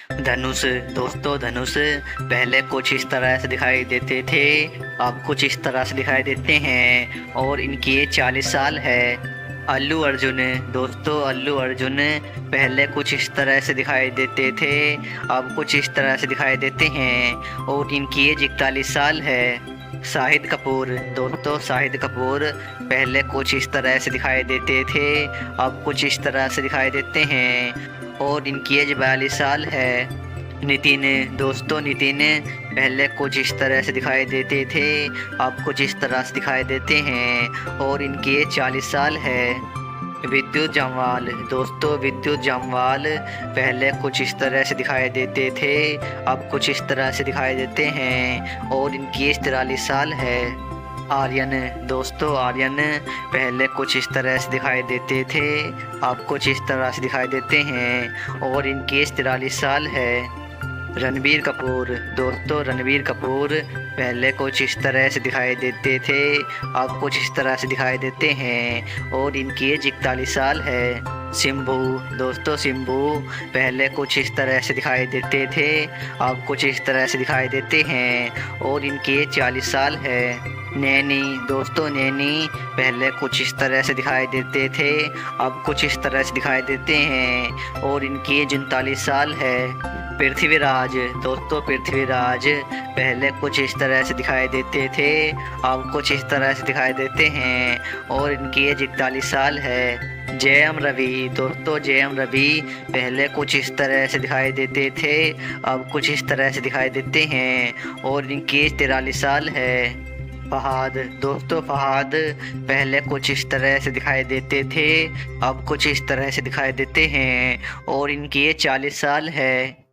धनुष। दोस्तों धनुष पहले कुछ इस तरह से दिखाई देते थे, अब कुछ इस तरह से दिखाई देते हैं और इनकी एज 40 साल है। अल्लू अर्जुन। दोस्तों अल्लू अर्जुन पहले कुछ इस तरह से दिखाई देते थे, अब कुछ इस तरह से दिखाई देते हैं और इनकी एज 41 साल है। शाहिद कपूर। दोस्तों शाहिद कपूर पहले कुछ इस तरह से दिखाई देते थे, अब कुछ इस तरह से दिखाई देते हैं और इनकी एज 42 साल है। नितिन। दोस्तों नितिन पहले कुछ इस तरह से दिखाई देते थे, अब कुछ इस तरह से दिखाई देते हैं और इनकी एज 40 साल है। विद्युत जामवाल। दोस्तों विद्युत जामवाल पहले कुछ इस तरह से दिखाई देते थे, अब कुछ इस तरह से दिखाई देते हैं और इनकी एज 43 साल है। आर्यन। दोस्तों आर्यन पहले कुछ इस तरह से दिखाई देते थे, अब कुछ इस तरह से दिखाई देते हैं और इनकी एज 43 साल है। रणबीर कपूर। दोस्तों रणबीर कपूर पहले कुछ इस तरह से दिखाई देते थे, अब कुछ इस तरह से दिखाई देते हैं और इनकी एज 41 साल है। सिंबू। दोस्तों सिंबू पहले कुछ इस तरह से दिखाई देते थे, अब कुछ इस तरह से दिखाई देते हैं और इनकी एज 40 साल है। नैनी। दोस्तों नैनी पहले कुछ इस तरह से दिखाई देते थे, अब कुछ इस तरह से दिखाई देते हैं और इनकी एज 39 साल है। पृथ्वीराज। दोस्तों पृथ्वीराज पहले कुछ इस तरह से दिखाई देते थे, अब कुछ इस तरह से दिखाई देते हैं और इनकी एज 41 साल है। जयम रवि। दोस्तों जयम रवि पहले कुछ इस तरह से दिखाई देते थे, अब कुछ इस तरह से दिखाई देते हैं और इनकी एज 43 साल है। फहाद। दोस्तों फहाद पहले कुछ इस तरह से दिखाई देते थे, अब कुछ इस तरह से दिखाई देते हैं और इनकी एज 40 साल है।